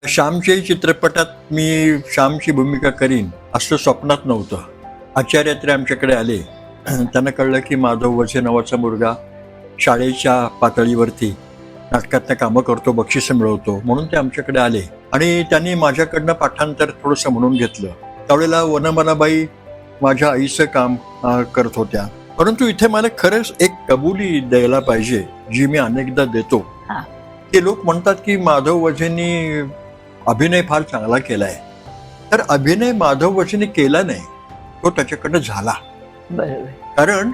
श्यामच्याही चित्रपटात मी श्यामची भूमिका करीन असं स्वप्नात नव्हतं. आचार्य आमच्याकडे आले. त्यांना कळलं की माधव वझे नावाचा मुलगा शाळेच्या पातळीवरती नाटकातनं कामं करतो, बक्षिसं मिळवतो, म्हणून ते आमच्याकडे आले आणि त्यांनी माझ्याकडनं पाठांतर थोडंसं म्हणून घेतलं. त्यावेळेला वनमालाबाई माझ्या आईचं काम करत होत्या. परंतु इथे मला खरंच एक कबुली द्यायला पाहिजे, जी मी अनेकदा देतो. ते लोक म्हणतात की माधव वझेंनी अभिनय फार चांगला केलाय. तर अभिनय माधव वझेने केला नाही, तो त्याच्याकडे झाला. बरोबर. कारण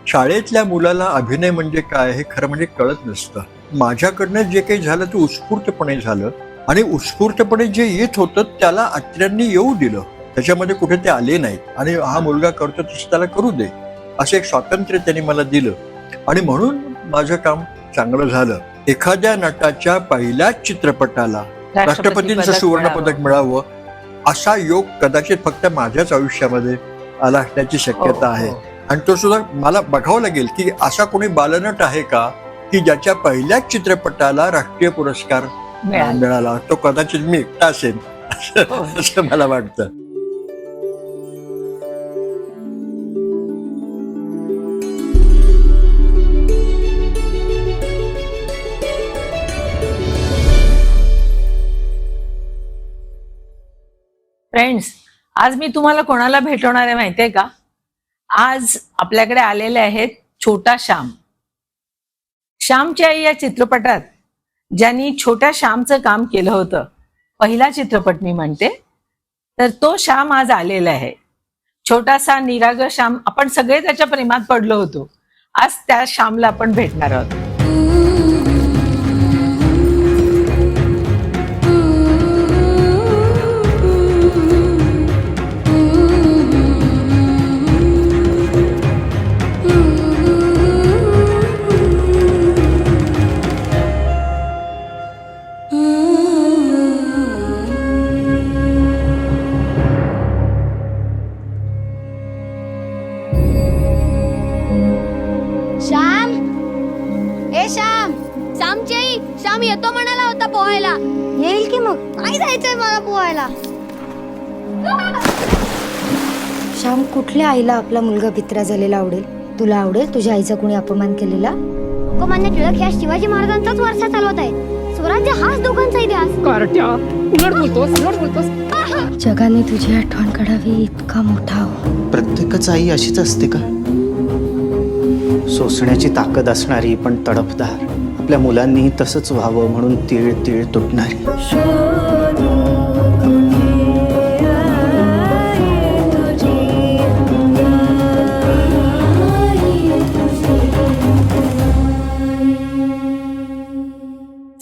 शाळेतल्या मुलाला अभिनय म्हणजे काय हे खरं म्हणजे कळत नसतं. माझ्याकडनं जे काही झालं ते उत्स्फूर्तपणे झालं आणि उत्स्फूर्तपणे जे येत होतं त्याला अत्र्यांनी येऊ दिलं. त्याच्यामध्ये कुठे ते आले नाहीत आणि हा मुलगा करतो तसं त्याला करू दे असं एक स्वातंत्र्य त्यांनी मला दिलं आणि म्हणून माझं काम चांगलं झालं. एखाद्या नटाच्या पहिल्याच चित्रपटाला राष्ट्रपतींचं सुवर्ण पदक मिळावं असा योग कदाचित फक्त माझ्याच आयुष्यामध्ये आला असण्याची शक्यता आहे. आणि तो सुद्धा मला बघावं लागेल की असा कोणी बालनट आहे का की ज्याच्या पहिल्याच चित्रपटाला राष्ट्रीय पुरस्कार मिळाला. तो कदाचित मी एकटा असेल असं मला वाटतं. फ्रेंड्स, आज मी तुम्हाला कोणाला भेटवणार आहे माहितीये का? आज आपल्याकडे आलेले आहेत छोटा श्याम. श्यामच्या आई या चित्रपटात ज्यांनी छोट्या श्यामचं काम केलं होतं, पहिला चित्रपट मी म्हणते, तर तो श्याम आज आलेला आहे. छोटासा निराग श्याम. आपण सगळे त्याच्या प्रेमात पडलो होतो. आज त्या श्यामला आपण भेटणार आहोत. श्याम, ए श्याम, श्यामची आई, श्याम येतो म्हणाला होता पोहायला. येईल की मग. नाही जायचंय मला पोहायला. श्याम, कुठल्या आईला आपला मुलगा भित्रा झालेला आवडेल? तुला आवडेल तुझ्या आईचा कोणी अपमान केलेला? लोकमान्य टिळक ह्या शिवाजी महाराजांचाच वारसा चालवत आहे. स्वराज्य हाच दोघांचा इतिहास. जगाने तुझी आठवण काढावी इतका मोठा हो. प्रत्येकच आई अशीच असते का? सोसण्याची ताकद असणारी पण तडफदार. आपल्या मुलांनी तसंच व्हावं म्हणून तीळ तीळ तुटणारी.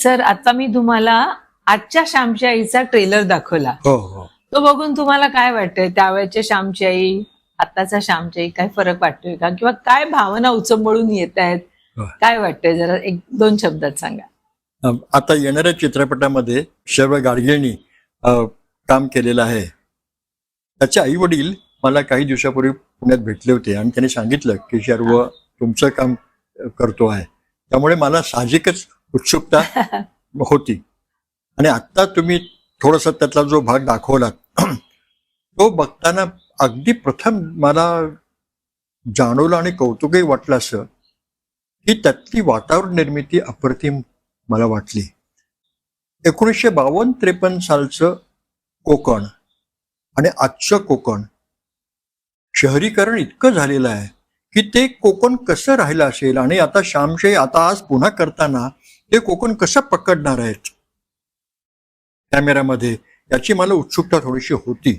सर, आता मी तुम्हाला आजच्या श्यामची आईचा ट्रेलर दाखवला. हो हो. तो बघून तुम्हाला काय वाटतंय? त्यावेळेच्या श्यामची आई, आताचा श्यामची आई, काय फरक वाटतोय का? किंवा काय भावना उचंबळून येत आहेत? काय वाटतंय? जरा एक दोन शब्दात सांगा. आता येणाऱ्या चित्रपटामध्ये शर्व गाडगेंनी काम केलेलं आहे. त्याचे आई वडील मला काही दिवसापूर्वी पुण्यात भेटले होते आणि त्यांनी सांगितलं की शर्व तुमचं काम करतो आहे, त्यामुळे मला साहजिकच उत्सुकता होती. आणि आता तुम्ही थोडासा त्यातला जो भाग दाखवला तो बघताना अगदी प्रथम मला जाणवलं आणि कौतुकही वाटलं असं की त्यातली वातावरण निर्मिती अप्रतिम मला वाटली. 1952-53 सालचं कोकण आणि आजचं कोकण शहरीकरण इतकं झालेलं आहे की ते कोकण कसं राहिलं असेल आणि आता श्यामशाही आता आज पुन्हा करताना ते कोकण कसं पकडणार आहेत कॅमेऱ्यामध्ये, याची मला उत्सुकता थोडीशी होती.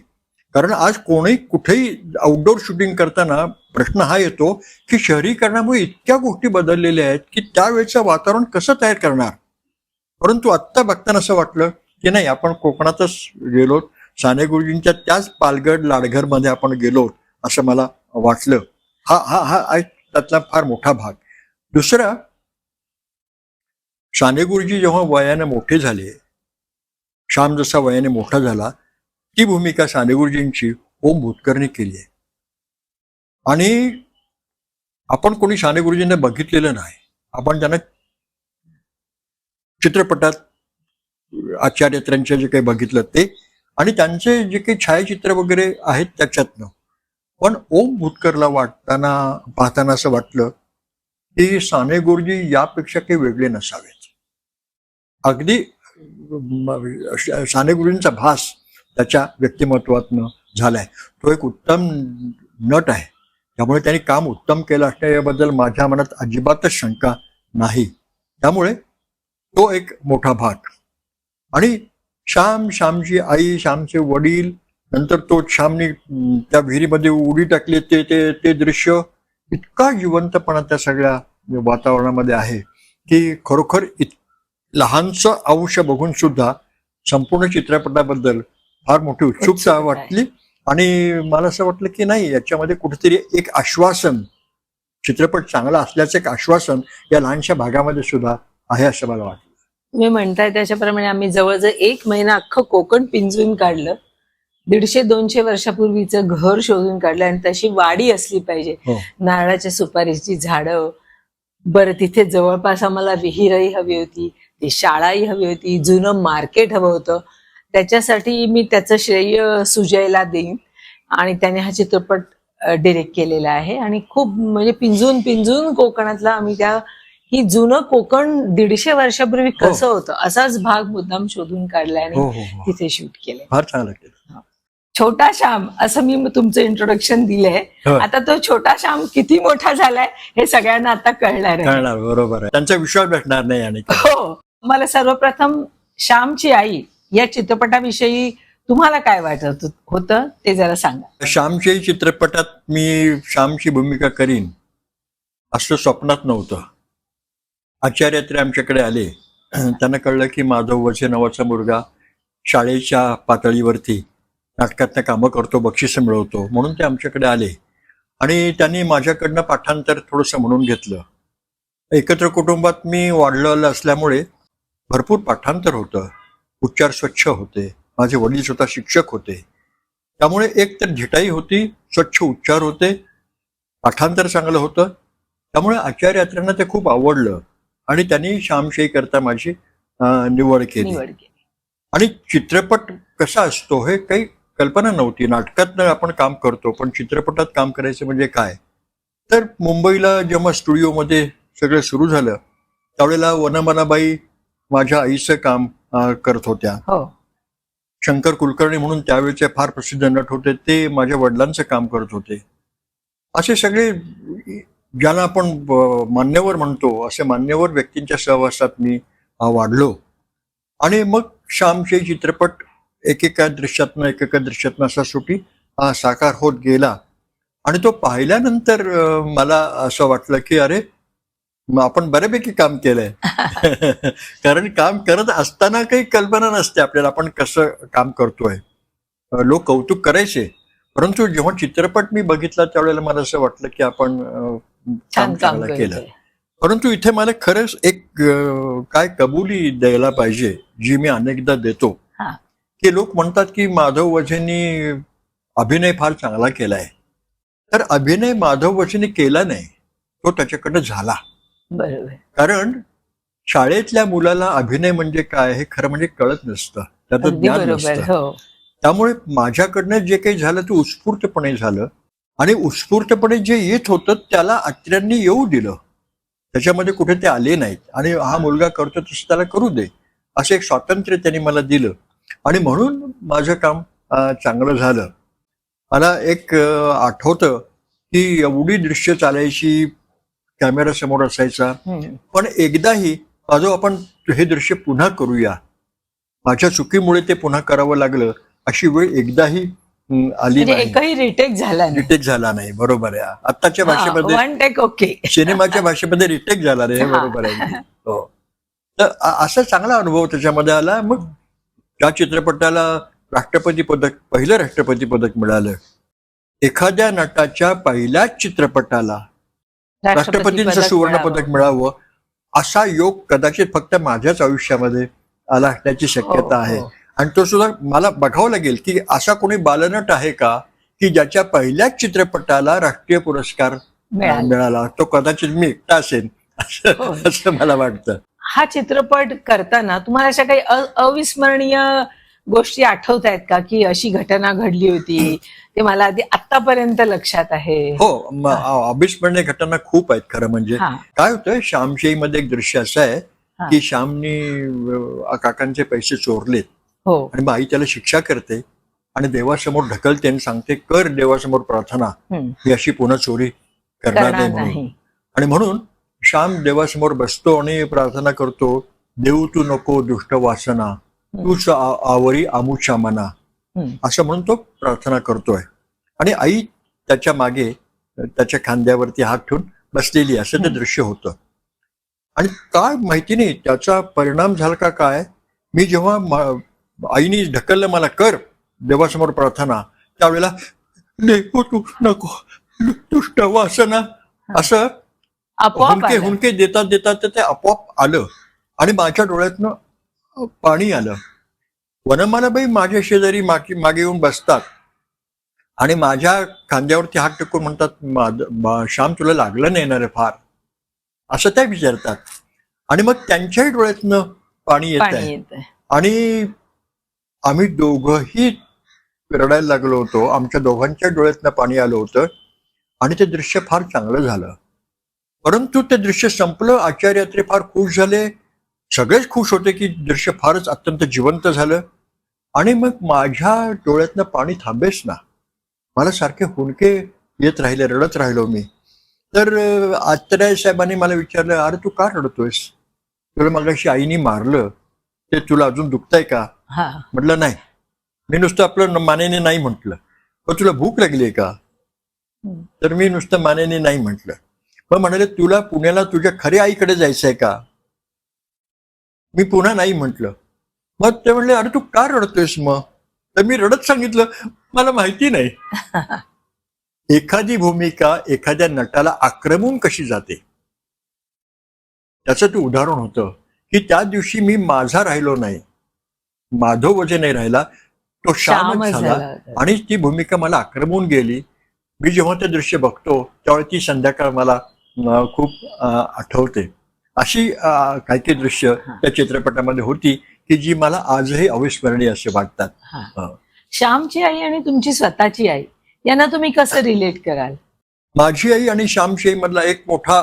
कारण आज कोणी कुठेही आउटडोर शूटिंग करताना प्रश्न हा येतो की शहरीकरणामुळे इतक्या गोष्टी बदललेल्या आहेत की त्यावेळेचं वातावरण कसं तयार करणार. परंतु आत्ता बघताना असं वाटलं की नाही, आपण कोकणातच गेलो, साने गुरुजींच्या त्याच पालगड लाडघरमध्ये आपण गेलो असं मला वाटलं. हा हा हा त्यातला फार मोठा भाग. दुसरा, साने गुरुजी जेव्हा वयाने मोठे झाले, श्याम जसा वयाने मोठा झाला, ती भूमिका साने गुरुजींची ओम भूतकरने केली आहे. आणि आपण कोणी साने गुरुजींना बघितलेलं नाही, आपण त्यांना चित्रपटात आचार्यत्रांचे जे काही बघितलं ते, आणि त्यांचे जे काही छायाचित्र वगैरे आहेत त्याच्यातनं. पण ओम भूतकरला पाहताना असं वाटलं की साने गुरुजी यापेक्षा काही वेगळे नसावेत. अगदी साने गुरुजींचा भास त्याच्या व्यक्तिमत्वातनं झालाय. तो एक उत्तम नट आहे, त्यामुळे त्यांनी काम उत्तम केलं असणे याबद्दल माझ्या मनात अजिबातच शंका नाही. त्यामुळे तो एक मोठा भाग. आणि श्यामची आई, श्यामचे वडील, नंतर तो श्यामने त्या विहिरीमध्ये उडी टाकली ते ते ते दृश्य इतका जिवंतपणा त्या सगळ्या वातावरणामध्ये आहे की खरोखर लहानसं अंश बघून सुद्धा संपूर्ण चित्रपटाबद्दल फार मोठी उत्सुकता वाटली. आणि मला असं वाटलं की नाही, याच्यामध्ये कुठेतरी एक आश्वासन, चित्रपट चांगला असल्याचं एक आश्वासन या लहानशा भागामध्ये सुद्धा आहे असं मला वाटतं. तुम्ही म्हणताय त्याच्याप्रमाणे आम्ही जवळजवळ 1 महिना अख्खं कोकण पिंजून काढलं. 150-200 वर्षापूर्वीचं घर शोधून काढलं, आणि तशी वाडी असली पाहिजे. हो. नारळाच्या सुपारीची झाडं, बरं तिथे जवळपास आम्हाला विहीरही हवी होती, ती शाळाही हवी होती, जुनं मार्केट हवं होतं. त्याच्यासाठी मी त्याचं श्रेय सुजयला देईन, आणि त्याने हा चित्रपट डिरेक्ट केलेला आहे. आणि खूप म्हणजे पिंजून पिंजून कोकणातला आम्ही ही जुनं कोकण 150 वर्षापूर्वी कसं होतं असाच भाग मुद्दाम शोधून काढलाय आणि हो, हो, हो. तिथे शूट केलंय. फार चांगलं केलं. छोटा श्याम असं मी तुमचं इंट्रोडक्शन दिलंय. हो. आता तो छोटा श्याम किती मोठा झालाय हे सगळ्यांना आता कळणार आहे. कळणार, बरोबर आहे. त्यांचा विश्वास भेटणार नाही. आणि हो, मला सर्वप्रथम श्यामची आई या चित्रपटाविषयी तुम्हाला काय वाटत होतं ते जरा सांगा. श्यामच्याही चित्रपटात मी श्यामची भूमिका करीन असं स्वप्नात नव्हतं. आचार्य आमच्याकडे आले, त्यांना कळलं की माधव वझे नावाचा मुलगा शाळेच्या पातळीवरती नाटकातनं कामं करतो, बक्षिसं मिळवतो, म्हणून ते आमच्याकडे आले. आणि त्यांनी माझ्याकडनं पाठांतर थोडंसं म्हणून घेतलं. एकत्र कुटुंबात मी वाढलेलं असल्यामुळे भरपूर पाठांतर होतं, उच्चार स्वच्छ होते. माझे वडील स्वतः शिक्षक होते, त्यामुळे एक तर झिटाई होती, स्वच्छ उच्चार होते, पाठांतर चांगलं होतं. त्यामुळे आचार्य यात्रेंना ते खूप आवडलं आणि त्यांनी श्यामशाही करता माझी निवड केली. आणि चित्रपट कसा असतो हे काही कल्पना नव्हती. नाटकात आपण काम करतो, पण चित्रपटात काम करायचं म्हणजे काय. तर मुंबईला जेव्हा स्टुडिओमध्ये सगळं सुरू झालं त्यावेळेला वनमालाबाई माझ्या आईचं काम करत होत्या. हो. शंकर कुलकर्णी म्हणून त्यावेळेचे फार प्रसिद्ध नट होते, ते माझ्या वडिलांचं काम करत होते. असे सगळे ज्यांना आपण मान्यवर म्हणतो असे मान्यवर व्यक्तींच्या सहवासात मी वाढलो. आणि मग श्यामचे चित्रपट एकेका दृश्यातनं असा सुटी साकार होत गेला. आणि तो पाहिल्यानंतर मला असं वाटलं की अरे आपण बऱ्यापैकी काम केलंय. कारण काम करत असताना काही कल्पना नसते आपल्याला आपण कसं काम करतोय. लोक कौतुक करायचे, परंतु जेव्हा चित्रपट मी बघितला त्यावेळेला मला असं वाटलं की आपण काम चांगलं केलं. परंतु इथे मला खरंच एक काय कबुली द्यायला पाहिजे, जी मी अनेकदा देतो, की लोक म्हणतात की माधव वझेंनी अभिनय फार चांगला केलाय. तर अभिनय माधव वझेंनी केला नाही, तो त्याच्याकडनं झाला. बरोबर. कारण शाळेतल्या मुलाला अभिनय म्हणजे काय हे खरं म्हणजे कळत नसतं, त्याचं ज्ञान नसतं. त्यामुळे माझ्याकडनं जे काही झालं ते उत्स्फूर्तपणे झालं. आणि उत्स्फूर्तपणे जे येत होतं त्याला अत्र्यांनी येऊ दिलं, त्याच्यामध्ये कुठे ते आले नाहीत. आणि हा मुलगा करतो तसं त्याला करू दे असं एक स्वातंत्र्य त्यांनी मला दिलं. आणि म्हणून माझं काम चांगलं झालं. मला एक आठवतं की एवढी दृश्य चालायची, कॅमेरा समोर असायचा, पण एकदाही माझं आपण हे दृश्य पुन्हा करूया, माझ्या चुकीमुळे ते पुन्हा करावं लागलं अशी वेळ एकदाही आली नाही. एकही रिटेक झाला नाही. बरोबर आहे. आत्ताच्या भाषेमध्ये ओके, सिनेमाच्या भाषेमध्ये रिटेक झाला नाही, बरोबर आहे. हो. तर असा चांगला अनुभव त्याच्यामध्ये आला. मग त्या चित्रपटाला पहिलं राष्ट्रपती पदक मिळालं. एखाद्या नटाच्या पहिल्याच चित्रपटाला राष्ट्रपतींचं सुवर्ण पदक मिळावं असा योग कदाचित फक्त माझ्याच आयुष्यामध्ये आला असण्याची शक्यता आहे. आणि तो सुद्धा मला बघावं लागेल की असा कोणी बालनट आहे का की ज्याच्या पहिल्याच चित्रपटाला राष्ट्रीय पुरस्कार मिळाला. तो कदाचित मी एकटा असेल असं मला वाटतं. हा चित्रपट करताना तुम्हाला अशा काही अविस्मरणीय गोष्टी आठवत आहेत का, की अशी घटना घडली होती ते मला आधी आतापर्यंत लक्षात आहे? हो, अविस्मरणीय घटना खूप आहेत खरं म्हणजे. हा. काय होतं, श्यामशाही मध्ये एक दृश्य असं आहे हा. की श्यामनी काकांचे पैसे चोरलेत हो. आणि मग आई त्याला शिक्षा करते आणि देवासमोर ढकलते आणि सांगते, कर देवासमोर प्रार्थना, हम्म. ही अशी पुन्हा चोरी करणार करणार नाही म्हणून. नाही. आणि म्हणून श्याम देवासमोर बसतो आणि प्रार्थना करतो, देऊ तू नको दुष्ट वासना, तूच आवरी आमुच्या मना, हम्म. असं म्हणून तो प्रार्थना करतोय. आणि आई त्याच्या मागे त्याच्या खांद्यावरती हात ठेवून बसलेली, असं ते दृश्य होतं. आणि काय माहिती नाही त्याचा परिणाम झाला का काय, मी जेव्हा आईने ढकललं मला, कर देवासमोर प्रार्थना, त्यावेळेला देऊ तू नको दुष्ट वासना, असं आपोआप हुंके आलं. हुंके देतात देतात ते आपोआप आलं आणि माझ्या डोळ्यातनं पाणी आलं. वनमालाबाई माझ्या शेजारी मागे येऊन बसतात आणि माझ्या खांद्यावरती हात टेकून म्हणतात, श्याम तुला लागलं नाही ना रे फार, असं त्या विचारतात. आणि मग त्यांच्याही डोळ्यातनं पाणी येत पाणी आहे येतंय. आणि आम्ही दोघंही रडायला लागलो होतो. आमच्या दोघांच्या डोळ्यातनं पाणी आलं होतं आणि ते दृश्य फार चांगलं झालं. परंतु ते दृश्य संपलं, आचार्य अत्रे फार खुश झाले, सगळेच खुश होते की दृश्य फारच अत्यंत जिवंत झालं. आणि मग माझ्या डोळ्यातनं पाणी थांबेच ना, मला सारखे हुंके येत राहिले, रडत राहिलो मी. तर आचार्य साहेबांनी मला विचारलं, अरे तू का रडतोयस, तुला मगाशी आईनी मारलं, ते तुला अजून दुखतंय का? हा. म्हटलं नाही, मी नुसतं आपलं मानेने नाही म्हटलं. मग तुला भूक लागली का? तर मी नुसतं मानेने नाही म्हटलं. मग म्हणाले, तुला पुण्याला तुझ्या खऱ्या आईकडे जायचंय का? मी पुन्हा नाही म्हटलं. मग ते म्हणले, अरे तू का रडतोयस मग? तर मी रडत सांगितलं, मला माहिती नाही. एखादी भूमिका एखाद्या नटाला आक्रमून कशी जाते, त्याचं ते उदाहरण होतं की त्या दिवशी मी माझा राहिलो नाही, माधव वजे नाही राहिला, तो श्यामच झाला आणि ती भूमिका मला आक्रमून गेली. मी जेव्हा ते दृश्य बघतो त्यावेळी ती संध्याकाळ मला खूप आठवते. अशी काही काही दृश्य त्या चित्रपटामध्ये होती की जी मला आजही अविस्मरणीय असे वाटतात. श्यामची आई आणि तुमची स्वतःची आई यांना तुम्ही कसं रिलेट कराल? माझी आई आणि श्यामशाही मधला एक मोठा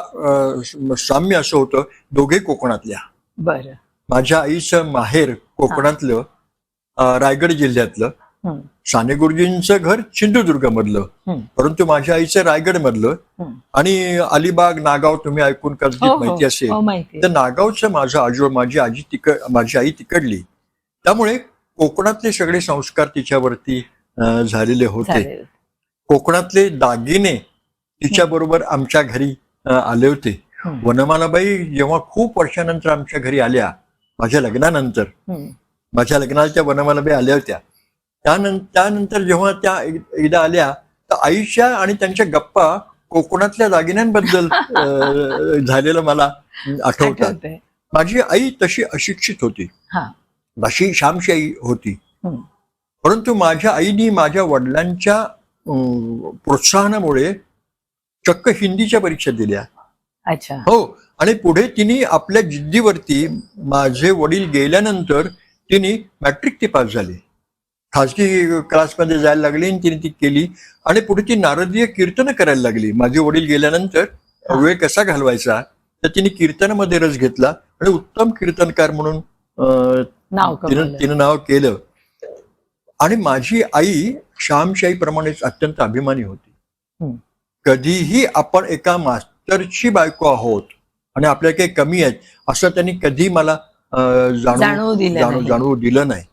साम्य असं होतं, दोघे कोकणातल्या. बरं. माझ्या आईचं माहेर कोकणातलं, रायगड जिल्ह्यातलं. साने गुरुजींचं घर सिंधुदुर्ग मधलं, परंतु माझ्या आईचं रायगड मधलं. आणि अलिबाग, नागाव तुम्ही ऐकून कदाचित माहिती असेल. तर नागावचं माझं माझी आई तिकडली, त्यामुळे कोकणातले सगळे संस्कार तिच्यावरती झालेले होते. कोकणातले दागिने तिच्या बरोबर आमच्या घरी आले होते. वनमालाबाई जेव्हा खूप वर्षानंतर आमच्या घरी आल्या, माझ्या लग्नानंतर, माझ्या लग्नाच्या वनमालाबाई आल्या होत्या. त्यानंतर जेव्हा त्या एकदा आल्या तर आईच्या आणि त्यांच्या गप्पा कोकणातल्या दागिन्यांबद्दल झालेलं मला आठवतात. माझी आई तशी अशिक्षित होती, अशी श्यामची आई होती, परंतु माझ्या आईनी माझ्या वडिलांच्या प्रोत्साहनामुळे चक्क हिंदीच्या परीक्षा दिल्या. अच्छा. हो. आणि पुढे तिने आपल्या जिद्दीवरती, माझे वडील गेल्यानंतर तिने मॅट्रिक ती पास झाली, खाजगी क्लासमध्ये जायला लागली आणि तिने ती केली. आणि पुढे ती नारदीय कीर्तन करायला लागली. माझे वडील गेल्यानंतर वेळ कसा घालवायचा, तर तिने कीर्तनामध्ये रस घेतला आणि उत्तम कीर्तनकार म्हणून तिनं नाव केलं. आणि माझी आई श्यामशाही प्रमाणेच अत्यंत अभिमानी होती. कधीही आपण एका मास्तरची बायको आहोत आणि आपल्या काही कमी आहेत असं त्यांनी कधी मला जाणवू दिलं नाही.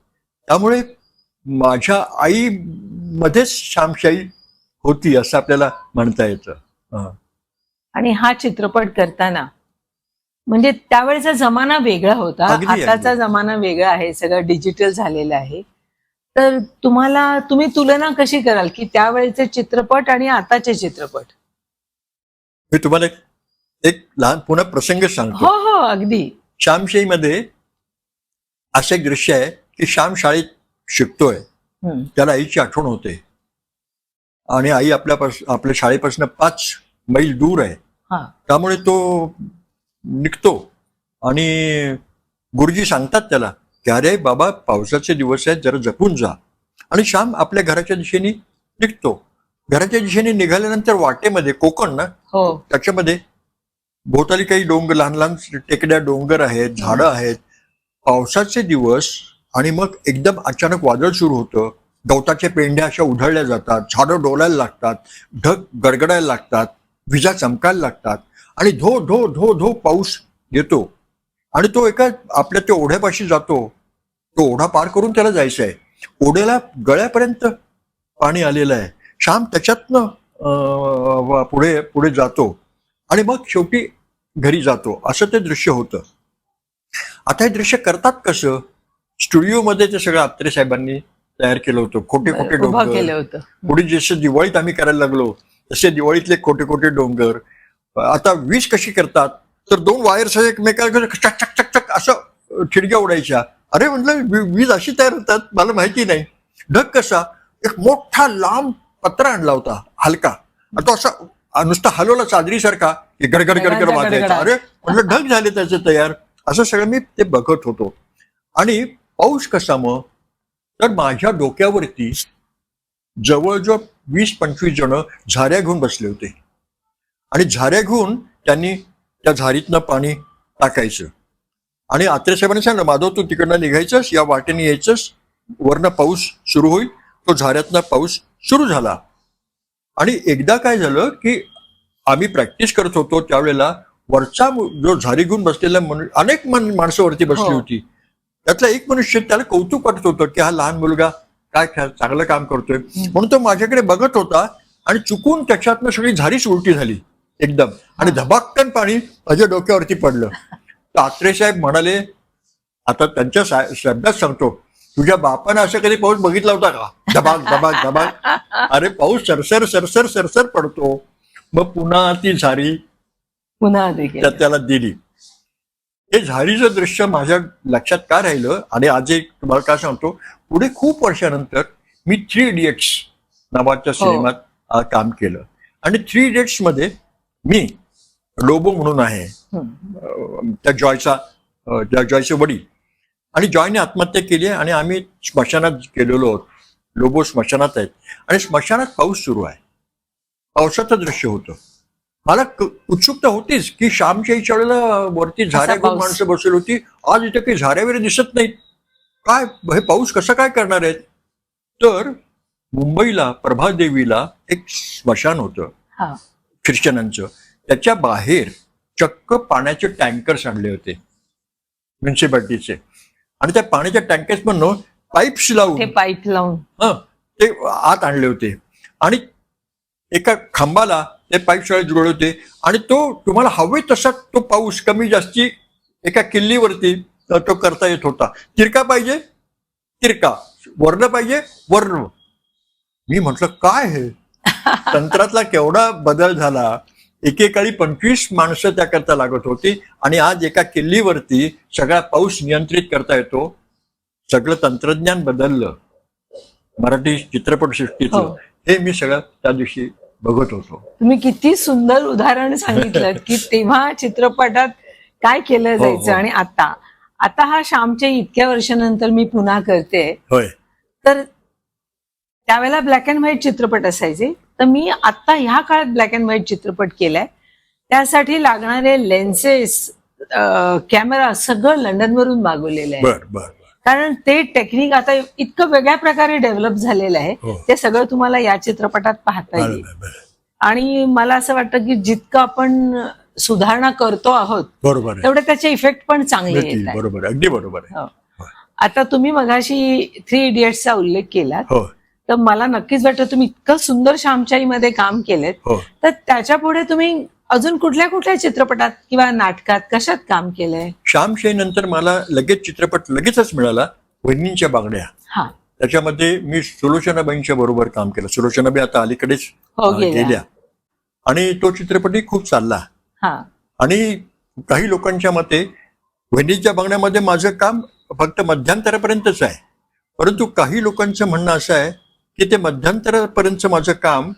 त्यामुळे माझ्या आई मध्येच श्यामशाही होती असं आपल्याला म्हणता येतं. आणि हा चित्रपट करताना म्हणजे त्यावेळेचा जमाना वेगळा होता, आताचा जमाना वेगळा आहे, सगळं डिजिटल झालेलं आहे. तर तुम्ही तुलना कशी कराल की त्यावेळेचे चित्रपट आणि आताचे चित्रपट? मी तुम्हाला एक लहान पुन्हा प्रसंग सांगतो. हो हो, अगदी. श्यामशाही मध्ये असं एक दृश्य आहे की श्याम शाळेत शिकतोय, त्याला आईची आठवण होते आणि आई आपल्या शाळेपासून 5 मैल दूर आहे. त्यामुळे तो निघतो आणि गुरुजी सांगतात त्याला की अरे बाबा पावसाचे दिवस आहेत, जरा जपून जा. आणि श्याम आपल्या घराच्या दिशेने निघतो. घराच्या दिशेने निघाल्यानंतर वाटेमध्ये कोकण ना, हो त्याच्यामध्ये भोवताली काही डोंगर, लहान लहान टेकड्या, डोंगर आहेत, झाडं आहेत. पावसाचे दिवस आणि मग एकदम अचानक वादळ सुरू होतं. गवताच्या पेंढ्या अशा उधळल्या जातात, झाडं डोलायला लागतात, ढग गडगडायला लागतात, विजा चमकायला लागतात आणि धो धो धो धो पाऊस येतो. आणि तो एका आपल्या त्या ओढ्यापाशी जातो. तो ओढा पार करून त्याला जायचं आहे. ओढ्याला गळ्यापर्यंत पाणी आलेलं आहे. श्याम त्याच्यातनं पुढे पुढे जातो आणि मग शेवटी घरी जातो. असं ते दृश्य होतं. आता हे दृश्य करतात कसं? स्टुडिओमध्ये ते सगळं अत्रे साहेबांनी तयार केलं होतं. खोटे खोटे उभं केलं डोंगर. होतं. पुढे जसं दिवाळीत आम्ही करायला लागलो तसे दिवाळीतले खोटे खोटे डोंगर. आता वीज कशी करतात तर 2 वायर्स एकमेकाला चक चक चक चक असं ठिणग्या उडायच्या. अरे म्हटलं वीज अशी तयार होतात, मला माहिती नाही. ढग कसा? एक मोठा लांब पत्रा आणला होता हलका, आणि तो असा नुसता हलवला चादरीसारखा की गडगड गडगड वाजायचा. अरे म्हटलं ढग झाले त्याचे तयार. असं सगळं मी ते बघत होतो. आणि पाऊस कसा मग? तर माझ्या डोक्यावरती जवळजवळ 20-25 जण झाऱ्या घेऊन बसले होते. आणि झाऱ्या घेऊन त्यांनी त्या झारीतनं पाणी टाकायचं. आणि आत्रे साहेबांनी सांगितलं, माधव तू तिकडनं निघायचंस, या वाटेने यायचंस, वरनं पाऊस सुरू होईल. तो झाऱ्यातनं पाऊस सुरू झाला. आणि एकदा काय झालं की आम्ही प्रॅक्टिस करत होतो त्यावेळेला वरचा जो झारी घेऊन बसलेला अनेक माणसं वरती बसली होती. त्यातला एक मनुष्य, त्याला कौतुक वाटत होतं की हा लहान मुलगा काय चांगलं काम करतोय म्हणून तो माझ्याकडे बघत होता. आणि चुकून त्याच्यातनं सगळी झारीच उलटी झाली एकदम, आणि धबाक्कन पाणी माझ्या डोक्यावरती पडलं. तर आत्रे साहेब म्हणाले, आता त्यांच्या शब्दात सांगतो, तुझ्या बापानं असं कधी पाऊस बघितला होता का? धबाक धबाक धबाक. अरे पाऊस सरसर सरसर सरसर पडतो. मग पुन्हा ती झारी पुन्हा त्याला दिली. हे झारीचं दृश्य माझ्या लक्षात का राहिलं? आणि आज एक तुम्हाला काय सांगतो, पुढे खूप वर्षानंतर मी 3 इडियट्स नावाच्या सिनेमात काम केलं. आणि 3 इडियट्स मध्ये मी लोबो म्हणून आहे, त्या जॉयचे वडील. आणि जॉयने आत्महत्या केली आहे आणि आम्ही स्मशानात गेलेलो आहोत. लोबो स्मशानात आहेत आणि स्मशानात पाऊस सुरू आहे. पावसाचं दृश्य होतं. मला उत्सुकता होतीच की श्यामच्या आईच्या वेळेला वरती झाऱ्या घेऊन माणसं बसली होती. आज इथे काही झाऱ्या वगैरे दिसत नाहीत. काय हे पाऊस कसं काय करणार आहेत? तर मुंबईला प्रभादेवीला एक स्मशान होतं ख्रिश्चनांचं. त्याच्या बाहेर चक्क पाण्याचे टँकर्स आणले होते म्युन्सिपाल्टीचे. आणि त्या पाण्याच्या टँकर्स म्हणून पाईप्स लावून ते आत आणले होते. आणि एका खांबाला ते पाईप शाळेत जुळले होते. आणि तो तुम्हाला हवे तसा तो पाऊस कमी जास्ती एका किल्लीवरती तो करता येत होता. तिरका पाहिजे तिरका, वर्ण पाहिजे वर्ण. मी म्हटलं काय हे तंत्रातला केवढा बदल झाला. एकेकाळी 25 माणसं त्याकरता लागत होती आणि आज एका किल्लीवरती सगळा पाऊस नियंत्रित करता येतो. सगळं तंत्रज्ञान बदललं मराठी चित्रपटसृष्टीचं. हे मी सगळं त्या दिवशी बघत होतो. तुम्ही किती सुंदर उदाहरण सांगितलं की तेव्हा चित्रपटात काय केलं जायचं आणि आता हा श्यामच्या इतक्या वर्षानंतर मी पुन्हा करते. होय. तर त्यावेळेला ब्लॅक अँड व्हाईट चित्रपट असायचे. तर मी आता ह्या काळात ब्लॅक अँड व्हाईट चित्रपट केलाय. त्यासाठी लागणारे लेन्सेस, कॅमेरा सगळं लंडनवरून मागवलेलं आहे. बर बर. कारण ते टेक्निक आता इतकं वेगळ्या प्रकारे डेव्हलप झालेलं आहे. ते सगळं तुम्हाला या चित्रपटात पाहता येईल. आणि मला असं वाटतं की जितकं आपण सुधारणा करतो आहोत बरोबर तेवढे त्याचे इफेक्ट पण चांगले येत आहेत. बरोबर, अगदी बरोबर आहे. आता तुम्ही मगाशी 3 इडियट्सचा उल्लेख केला, तर मला नक्कीच वाटतं तुम्ही इतकं सुंदर श्यामच्याईमध्ये काम केलेत. तर त्याच्या पुढे तुम्ही अजून कुठल्या कुठल्या चित्रपटात किंवा नाटकात कशात काम केलंय? श्यामशाई नंतर मला लगेच चित्रपट लगेचच मिळाला, वहिनींच्या बांगड्या. त्याच्यामध्ये मी सुलोचनाबाईंच्या बरोबर काम केलं. सुलोचनाबाई आता अलीकडेच गेल्या. आणि तो चित्रपटही खूप चालला. आणि काही लोकांच्या मते वहिनीच्या बांगड्यामध्ये माझं काम फक्त मध्यंतरापर्यंतच आहे. परंतु काही लोकांचं म्हणणं असं आहे की ते मध्यंतरापर्यंतचं माझं काम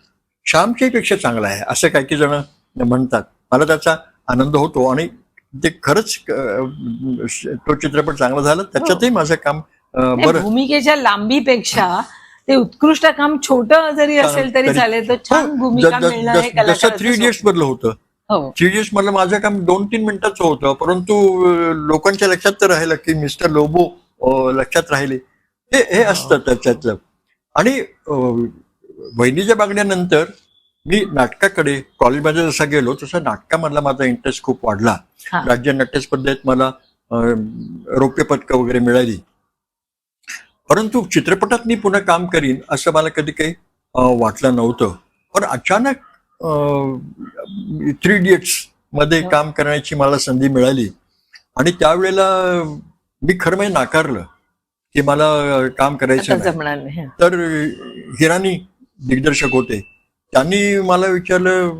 श्यामच्याईपेक्षा चांगलं आहे, असं काही जण म्हणतात. मला त्याचा आनंद होतो. आणि ते खरंच तो चित्रपट चांगला झाला. त्याच्यातही माझं काम नाही, बरं भूमिकेच्या लांबीपेक्षा ते उत्कृष्ट काम छोटं जरी असेल तरी चालेल, तर छान भूमिका मिळणं हे जसं कलाकाराचं 3 इडियट्स मधलं होतं. हो. 3 इडियट्स मधलं माझं काम 2-3 मिनिटाचं होतं, परंतु लोकांच्या लक्षात तर राहिलं की मिस्टर लोबो लक्षात राहिले. हे असतं त्याच्यातलं. आणि वहिनीच्या बागड्यानंतर मी नाटकाकडे कॉलेजमध्ये जसा गेलो तसा नाटकामधला माझा इंटरेस्ट खूप वाढला. हा. राज्य नाट्य स्पर्धेत मला रौप्य पदकं वगैरे मिळाली. परंतु चित्रपटात मी पुन्हा काम करीन असं मला कधी काही वाटलं नव्हतं. पण अचानक 3 इडियट्स मध्ये काम करण्याची मला संधी मिळाली आणि त्यावेळेला मी खरं म्हणजे नाकारलं की मला काम करायचं आता नाही. जमणार नाही. तर हिरानी दिग्दर्शक होते, त्यांनी मला विचारलं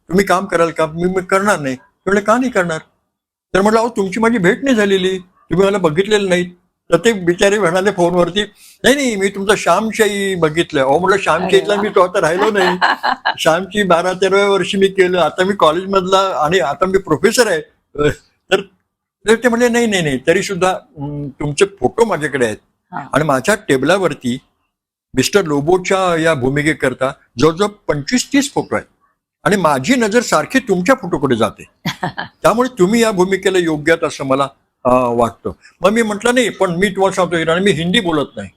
तुम्ही काम कराल का? मी करणार नाही. म्हटलं का नाही करणार? तर म्हटलं अहो तुमची माझी भेट नाही झालेली, तुम्ही मला बघितलेलं नाही. तर ते बिचारे म्हणाले फोनवरती नाही मी तुमचा श्यामशाही बघितलं. अहो म्हटलं श्यामशाहीतला मी तो आता राहिलो नाही. श्यामची 12-13व्या वर्षी मी केलं, आता मी कॉलेजमधला आणि आता मी प्रोफेसर आहे. तर ते म्हणले नाही तरी सुद्धा तुमचे फोटो माझ्याकडे आहेत. हा. आणि माझ्या टेबलावरती मिस्टर लोबोच्या या भूमिकेकरता जवळजवळ 25-30 फोटो आहेत आणि माझी नजर सारखी तुमच्या फोटोकडे जाते. त्यामुळे तुम्ही या भूमिकेला योग्य आहात असं मला वाटतं. मग मी म्हटलं नाही, पण मी तुम्हाला सांगतो आणि मी हिंदी बोलत नाही.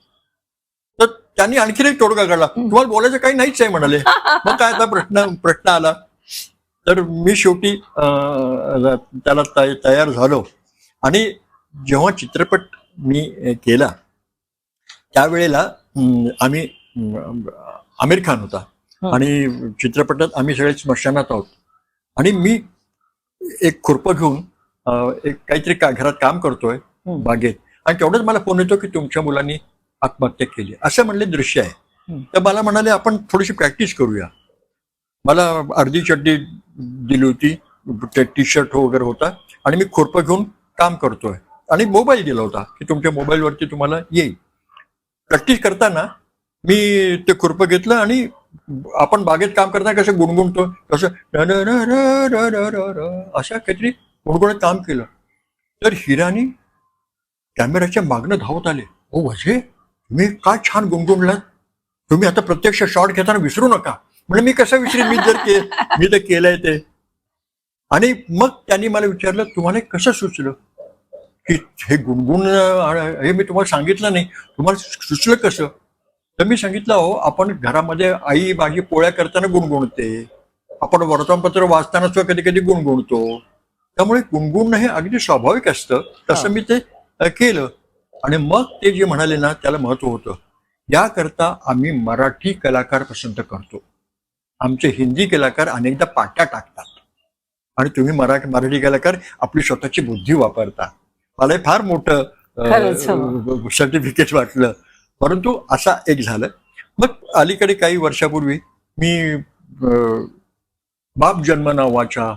तर त्यांनी आणखीन एक तोडगा काढला, तुम्हाला बोलायचं काही नाहीच आहे म्हणाले. मग काय आता प्रश्न आला. तर मी शेवटी त्याला तयार झालो आणि जेव्हा चित्रपट मी केला त्यावेळेला आम्ही आमिर खान होता आणि चित्रपटात आम्ही सगळे स्मशानात आहोत आणि मी एक खुरपं घेऊन एक काहीतरी घरात काम करतोय बागेत आणि तेवढंच मला फोन येतो की तुमच्या मुलांनी आत्महत्या केली असं म्हणले दृश्य आहे. तर मला म्हणाले आपण थोडीशी प्रॅक्टिस करूया. मला अर्धी चड्डी दिली होती, टी शर्ट वगैरे होता आणि मी खुरपं घेऊन काम करतोय आणि मोबाईल दिला होता की तुमच्या मोबाईलवरती तुम्हाला येईल. प्रॅक्टिस करताना मी ते खुरपं घेतलं आणि आपण बागेत काम करताना कसं गुणगुणतो तसं अशा काहीतरी गुणगुणत काम केलं. तर हिरानी कॅमेराच्या मागणं धावत आले. ओ वजे तुम्ही काय छान गुणगुणलात, तुम्ही आता प्रत्यक्ष शॉट घेताना विसरू नका. म्हणजे मी कसं विसरेन, मी तर केलंय ते. आणि मग त्यांनी मला विचारलं तुम्हाला कसं सुचलं की हे गुणगुण, हे मी तुम्हाला सांगितलं नाही, तुम्हाला सुचलं कसं? तर मी सांगितलं हो आपण घरामध्ये आई भाजी पोळ्या करताना गुणगुणते, आपण वर्तमानपत्र वाचताना सुद्धा कधी कधी गुणगुणतो, त्यामुळे गुणगुणणं हे अगदी स्वाभाविक असतं. तसं मी ते केलं आणि मग ते जे म्हणाले ना त्याला महत्व होतं. याकरता आम्ही मराठी कलाकार पसंत करतो, आमचे हिंदी कलाकार अनेकदा पाट्या टाकतात आणि तुम्ही मराठी कलाकार आपली स्वतःची बुद्धी वापरता. मला फार मोठं सर्टिफिकेट वाटलं, परंतु असा एक झालं. मग अलीकडे काही वर्षापूर्वी मी बाप जन्म नावाच्या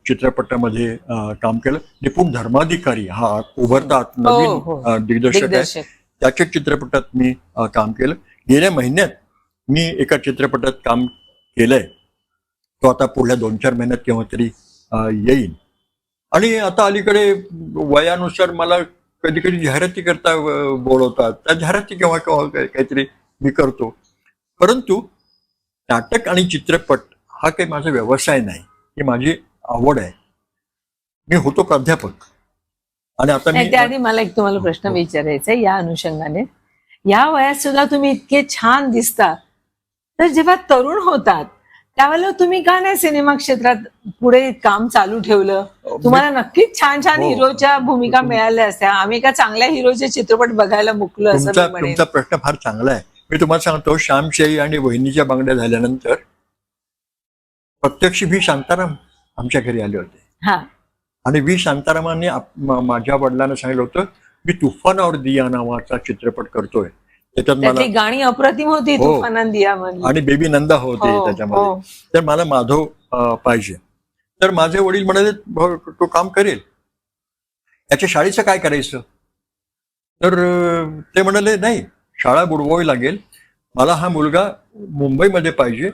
चित्रपटामध्ये काम केलं. निपुण धर्माधिकारी हा उभरता नवीन दिग्दर्शक आहे, त्याच्या चित्रपटात मी काम केलं. गेल्या महिन्यात मी एका चित्रपटात काम केलंय, तो आता पुढल्या 2-4 महिन्यात केव्हा तरी येईल. आणि आता अलीकडे वयानुसार मला कधी कधी जाहिराती करता बोलवतात, त्या जाहिराती केव्हा केव्हा काहीतरी मी करतो. परंतु नाटक आणि चित्रपट हा काही माझा व्यवसाय नाही, ही माझी आवड आहे. मी होतो प्राध्यापक आणि आता मी त्याआधी मला एक तुम्हाला प्रश्न विचारायचा आहे या अनुषंगाने. या वयात सुद्धा तुम्ही इतके छान दिसता, तर जेव्हा तरुण होतात त्यावेळेला तुम्ही का नाही सिनेमा क्षेत्रात पुढे काम चालू ठेवलं? तुम्हाला नक्कीच छान छान हिरोच्या भूमिका मिळाल्या असत्या. आम्ही का चांगल्या हिरोचे चित्रपट बघायला मुकलो असं मी म्हणेन. तुमचा प्रश्न फार चांगला आहे. मी तुम्हाला सांगतो, श्यामशाही आणि वहिनीच्या बांगड्या झाल्यानंतर प्रत्यक्ष व्ही शांताराम आमच्या घरी आले होते. हा. आणि व्ही शांतारामांनी माझ्या वडिलांना सांगितलं होतं मी तुफानावर दिया नावाचा चित्रपट करतोय, त्याच्यात मला त्यातली गाणी अप्रतिम होती, तुफानान दिया मधली. आणि बेबी नंदा होते त्याच्यामध्ये. तर मला माधव पाहिजे. तर माझे वडील म्हणाले तो काम करेल, याच्या शाळेचं काय करायचं? तर ते म्हणाले नाही, शाळा बुडवावी लागेल, मला हा मुलगा मुंबईमध्ये पाहिजे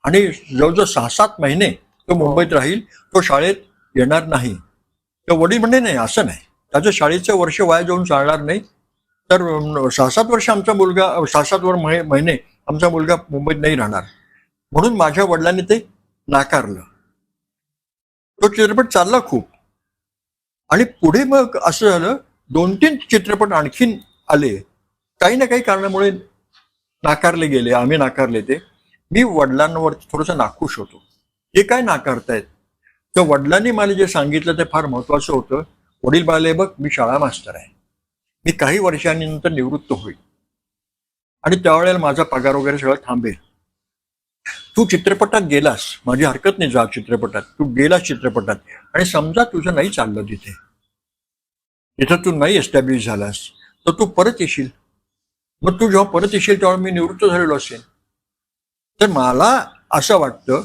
आणि जवळजवळ 6-7 महिने तो मुंबईत राहील, तो शाळेत येणार नाही. तर वडील म्हणले नाही, असं नाही, त्याचं शाळेचं वर्ष वाया जाऊन चालणार नाही. तर 6-7 वर्ष आमचा मुलगा 6-7 महिने आमचा मुलगा मुंबईत नाही राहणार, म्हणून माझ्या वडिलांनी ते नाकारलं. तो चित्रपट चालला खूप, आणि पुढे मग असं झालं 2-3 चित्रपट आणखीन आले, काही ना काही कारणामुळे नाकारले गेले, आम्ही नाकारले ते. मी वडिलांवर थोडंसं नाखुश होतो, हे काय नाकारतायत. तर वडिलांनी मला जे सांगितलं ते फार महत्वाचं होतं. वडील म्हणाले, बघ मी शाळा मास्तर आहे, मी काही वर्षांनंतर निवृत्त होईल आणि त्यावेळेला माझा पगार वगैरे सगळं थांबेल. तू चित्रपटात गेलास, माझी हरकत नाही, जा चित्रपटात, तू गेलास चित्रपटात, आणि समजा तुझं नाही चाललं तिथं तू नाही एस्टॅब्लिश झालास, तर तू परत येशील. मग तू जेव्हा परत येशील तेव्हा मी निवृत्त झालेलो असेल. तर मला असं वाटतं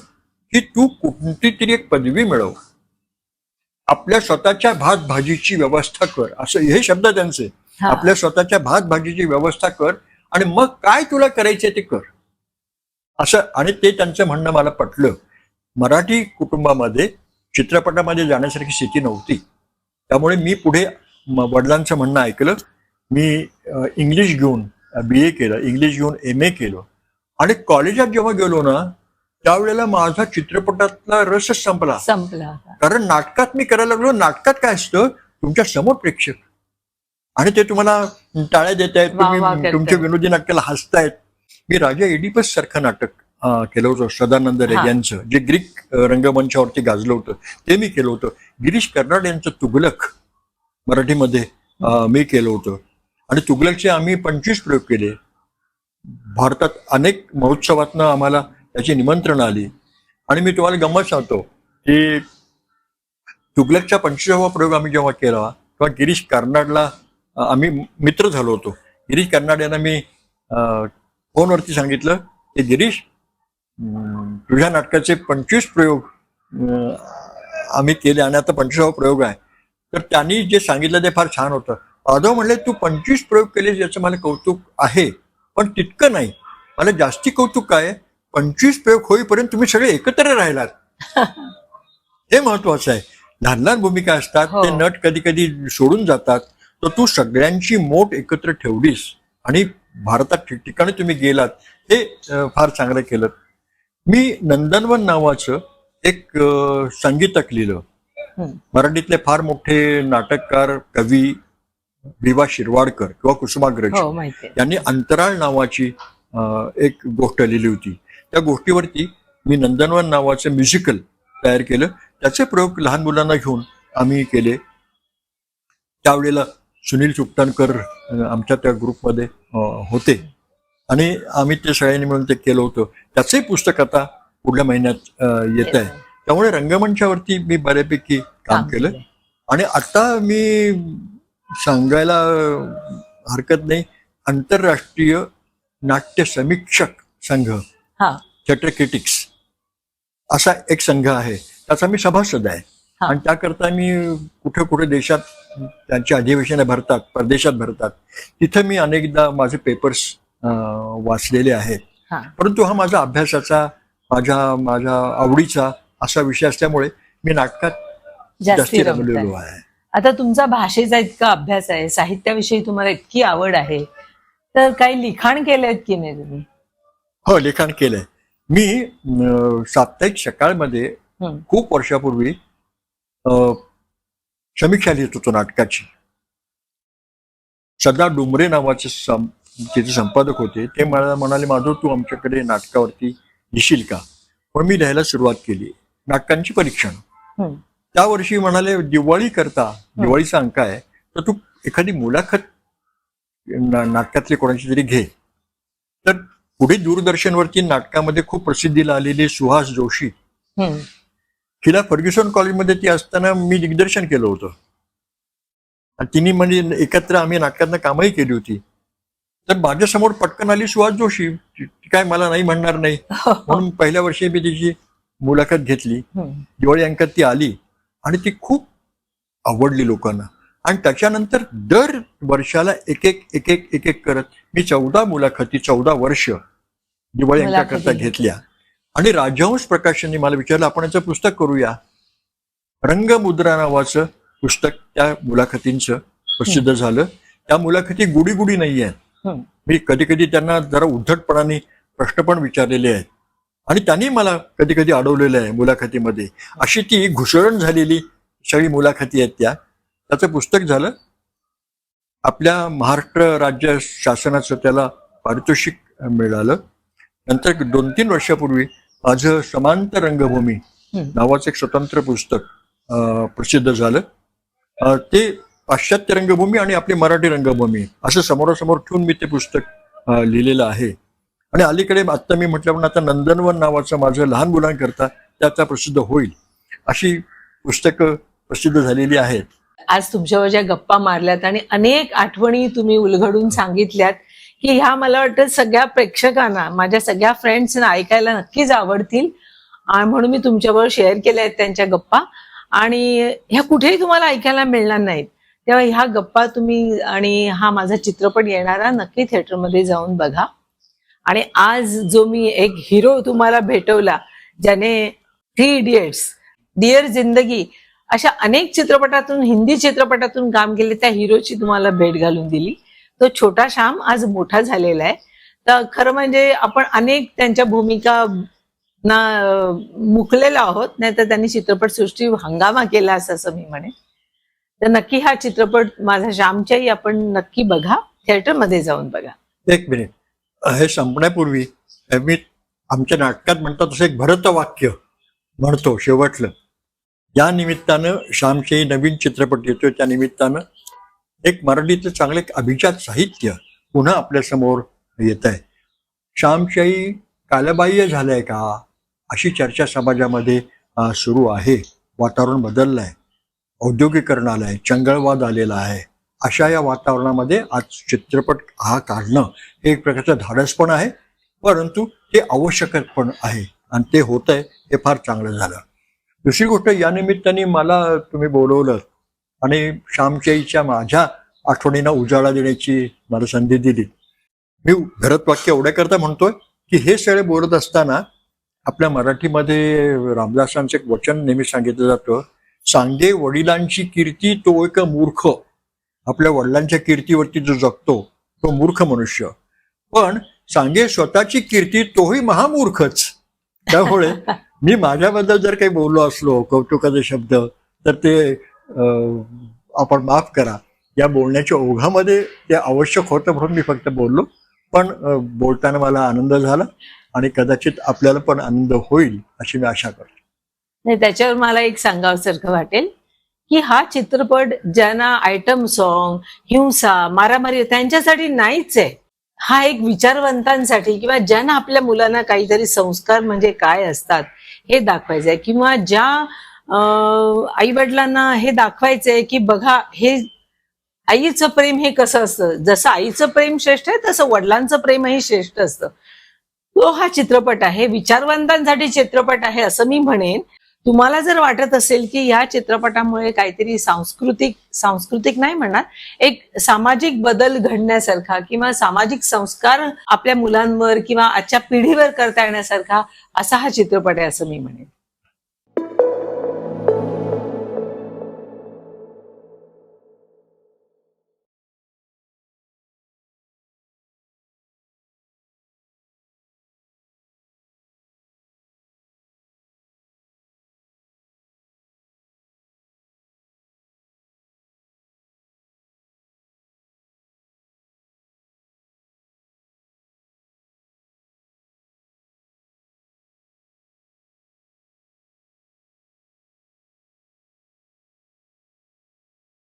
की तू कोणती तरी एक पदवी मिळव, आपल्या स्वतःच्या भात भाजीची व्यवस्था कर, असं हे शब्द त्यांचे. आपल्या स्वतःच्या भात भाजीची व्यवस्था कर, आणि मग काय तुला करायचे ते कर, असं. आणि ते त्यांचं म्हणणं मला पटलं. मराठी कुटुंबामध्ये चित्रपटामध्ये जाण्यासारखी स्थिती नव्हती, त्यामुळे मी पुढे वडिलांचं म्हणणं ऐकलं. मी इंग्लिश घेऊन BA केलं, इंग्लिश घेऊन MA केलं, आणि कॉलेजात जेव्हा गेलो ना त्यावेळेला माझा चित्रपटातला रसच संपला. कारण नाटकात मी करायला लागलो. नाटकात काय असतं, तुमच्या समोर प्रेक्षक, आणि ते तुम्हाला टाळ्या देत आहेत, तुम्ही तुमच्या विनोदी नाटकाला हसतायत. मी राजा एडिपस सारखं नाटक केलं होतं सदानंद रेग यांचं, जे ग्रीक रंगमंचावरती गाजलं होतं, ते मी केलं होतं. गिरीश कर्नाड यांचं तुगलक मराठीमध्ये मी केलं होतं, आणि तुगलकचे आम्ही 25 प्रयोग केले. भारतात अनेक महोत्सवातनं आम्हाला त्याची निमंत्रण आली. आणि मी तुम्हाला गंमत सांगतो की तुगलकचा 25वा प्रयोग आम्ही जेव्हा केला तेव्हा गिरीश कर्नाडला आम्ही मित्र झालो होतो. गिरीश कर्नाड यांना मी फोनवरती सांगितलं की गिरीश, तुझ्या नाटकाचे 25 प्रयोग आम्ही केले आणि आता 25वा प्रयोग आहे. तर त्यांनी जे सांगितलं ते फार छान होतं. माधव म्हणले, तू 25 प्रयोग केले याचं मला कौतुक आहे, पण तितकं नाही, मला जास्ती कौतुक आहे 25 प्रयोग होईपर्यंत तुम्ही सगळे एकत्र राहिलात. हे महत्वाचं आहे. लहान लहान भूमिका असतात, ते नट कधी कधी सोडून जातात, तर तू सगळ्यांची मोठ एकत्र ठेवलीस आणि भारतात ठिकठिकाणी तुम्ही गेलात, हे फार चांगलं केलं. मी नंदनवन नावाचं एक संगीतक लिहिलं. मराठीतले फार मोठे नाटककार, कवी विवा शिरवाडकर किंवा कुसुमाग्रज यांनी अंतराळ नावाची एक गोष्ट लिहिली होती. त्या गोष्टीवरती मी नंदनवन नावाचं म्युझिकल तयार केलं. त्याचे प्रयोग लहान मुलांना घेऊन आम्ही केले. त्यावेळेला सुनील चुकटाणकर आमच्या त्या ग्रुपमध्ये होते आणि आम्ही ते सगळ्यांनी मिळून ते केलं होतं. त्याचंही पुस्तक आता पुढल्या महिन्यात येत आहे. त्यामुळे रंगमंचावरती मी बऱ्यापैकी काम केलं. आणि आता मी सांगायला हरकत नाही, आंतरराष्ट्रीय नाट्य समीक्षक संघ, थिएटर क्रिटिक्स असा एक संघ आहे, त्याचा मी सभासद आहे. आणि त्याकरता मी कुठे कुठे देशात त्यांची अधिवेशने भरतात, परदेशात भरतात, तिथं मी अनेकदा माझे पेपर्स वाचलेले आहेत. परंतु हा माझा अभ्यासाचा, माझ्या आवडीचा असा विषय असल्यामुळे मी नाटकात जास्ती रमलेलो आहे. आता तुमचा भाषेचा इतका अभ्यास आहे, साहित्याविषयी तुम्हाला इतकी आवड आहे, तर काही लिखाण केलंय की नाही तुम्ही? हो, लिखाण केलंय मी. साप्ताहिक सकाळमध्ये खूप वर्षापूर्वी समीक्षा लिहित होतो नाटकाची. सदा डुमरे नावाचे तिथे संपादक होते. ते मला म्हणाले, माधव तू आमच्याकडे नाटकावरती लिहिशील का? पण मी लिहायला सुरुवात केली, नाटकांची परीक्षण. त्या वर्षी म्हणाले, दिवाळी करता, दिवाळीचा अंक आहे, तर तू एखादी मुलाखत नाटकातली कोणाची तरी घे. तर पुढे दूरदर्शनवरती नाटकामध्ये खूप प्रसिद्धीला आलेली सुहास जोशी, तिला फर्ग्युसन कॉलेजमध्ये ती असताना मी दिग्दर्शन केलं होतं. तिने म्हणजे एकत्र आम्ही नाटकातनं कामही केली होती. तर माझ्यासमोर पटकन आली सुहास जोशी, ती काय मला नाही म्हणणार नाही, म्हणून पहिल्या वर्षी मी तिची मुलाखत घेतली. दिवाळी अंकात ती आली आणि ती खूप आवडली लोकांना. आणि त्याच्यानंतर दर वर्षाला एक एक करत मी 14 मुलाखती 14 वर्ष दिवाळी अंकाकरता घेतल्या. आणि राजहंस प्रकाशनने मला विचारलं, आपण याचं पुस्तक करूया. रंगमुद्रा नावाचं पुस्तक त्या मुलाखतींचं प्रसिद्ध झालं. त्या मुलाखती गुडी गुडी नाही आहेत. मी कधी कधी त्यांना जरा उद्धटपणाने प्रश्न पण विचारलेले आहेत आणि त्यांनी मला कधी कधी अडवलेलं आहे मुलाखतीमध्ये. अशी ती घुसळण झालेली सगळी मुलाखती आहेत त्या. त्याचं पुस्तक झालं. आपल्या महाराष्ट्र राज्य शासनाचं त्याला पारितोषिक मिळालं. नंतर 2-3 वर्षापूर्वी माझं समांतर रंगभूमी नावाचं एक स्वतंत्र पुस्तक प्रसिद्ध झालं. ते पाश्चात्य रंगभूमी आणि आपली मराठी रंगभूमी असं समोरासमोर ठेवून मी ते पुस्तक लिहिलेलं आहे. आणि अलीकडे आता मी म्हटल्याप्रमाणे आता नंदनवन नावाचं माझं लहान मुलांकरता त्याचा प्रसिद्ध होईल अशी पुस्तकं प्रसिद्ध झालेली आहेत. आज तुमच्यावर ज्या गप्पा मारल्यात आणि अनेक आठवणी तुम्ही उलगडून सांगितल्यात की ह्या मला वाटतं सगळ्या प्रेक्षकांना, माझ्या सगळ्या फ्रेंड्सना ऐकायला नक्कीच आवडतील आणि म्हणून मी तुमच्याबरोबर शेअर केल्या आहेत त्यांच्या गप्पा. आणि ह्या कुठेही तुम्हाला ऐकायला मिळणार नाहीत. तेव्हा ह्या गप्पा तुम्ही आणि हा माझा चित्रपट येणारा नक्की थिएटरमध्ये जाऊन बघा. आणि आज जो मी एक हिरो तुम्हाला भेटवला ज्याने 3 इडियट्स, डिअर जिंदगी अशा अनेक चित्रपटातून, हिंदी चित्रपटातून काम केले, त्या हिरोची तुम्हाला भेट घालून दिली. तो छोटा श्याम आज मोठा झालेला आहे. तर खरं म्हणजे आपण अनेक त्यांच्या भूमिका ना मुकलेलो आहोत, नाहीतर त्यांनी चित्रपटसृष्टी हंगामा केला असं मी म्हणेन. तर नक्की हा चित्रपट माझा श्यामच्याही आपण नक्की बघा, थिएटरमध्ये जाऊन बघा. एक मिनिट, हे संपण्यापूर्वी मी आमच्या नाटकात म्हणतात तसं एक भरतवाक्य म्हणतो शेवटलं. या निमित्तानं श्यामच्याही नवीन चित्रपट येतोय, त्या निमित्तानं एक मराठीचं चांगलं एक अभिजात साहित्य पुन्हा आपल्यासमोर येत आहे. श्यामच्याही कालबाह्य झालंय का अशी चर्चा समाजामध्ये सुरू आहे. वातावरण बदललं आहे, औद्योगिकरण आलंय, चंगळवाद आलेला आहे. अशा या वातावरणामध्ये आज चित्रपट हा काढणं हे एक प्रकारचं धाडस पण आहे, परंतु ते आवश्यक पण आहे आणि ते होत आहे, हे फार चांगलं झालं. दुसरी गोष्ट, या निमित्ताने मला तुम्ही बोलवलं आणि श्यामच्याईच्या माझ्या आठवणींना उजाळा देण्याची मला संधी दिली. मी भरतवाक्य एवढ्याकरता म्हणतोय की हे सगळे बोलत असताना आपल्या मराठीमध्ये रामदासांचं एक वचन नेहमी सांगितलं जातं, सांगे वडिलांची कीर्ती तो एक मूर्ख. आपल्या वडिलांच्या कीर्तीवरती जो जगतो तो मूर्ख मनुष्य, पण सांगे स्वतःची कीर्ती तोही महामूर्खच. त्यामुळे मी माझ्याबद्दल जर काही बोललो असलो कौतुकाचे शब्द तर ते आपण माफ करा. या बोलण्याच्या ओघामध्ये ते आवश्यक होतं म्हणून मी फक्त बोललो, पण बोलताना मला आनंद झाला आणि कदाचित आपल्याला पण आनंद होईल अशी मी आशा करतो. नाही, त्याच्यावर मला एक सांगावसारखं वाटेल की हा चित्रपट ज्यांना आयटम सॉन्ग, हिंसा, मारामारी त्यांच्यासाठी नाहीच आहे. हा एक विचारवंतांसाठी किंवा ज्यांना आपल्या मुलांना काहीतरी संस्कार म्हणजे काय असतात हे दाखवायचं आहे, किंवा ज्या आई वडिलांना हे दाखवायचंय की बघा हे आईचं प्रेम हे कसं असतं, जसं आईचं प्रेम श्रेष्ठ आहे तसं वडिलांचं प्रेमही श्रेष्ठ असतं. तो हा चित्रपट आहे, विचारवंतांसाठी चित्रपट आहे असं मी म्हणेन. तुम्हाला जर वाटत असेल की या चित्रपटामुळे काहीतरी सांस्कृतिक नाही म्हणणार, एक सामाजिक बदल घडण्यासारखा किंवा सामाजिक संस्कार आपल्या मुलांवर किंवा आजच्या पिढीवर करता येण्यासारखा असा हा चित्रपट आहे असं मी म्हणेन.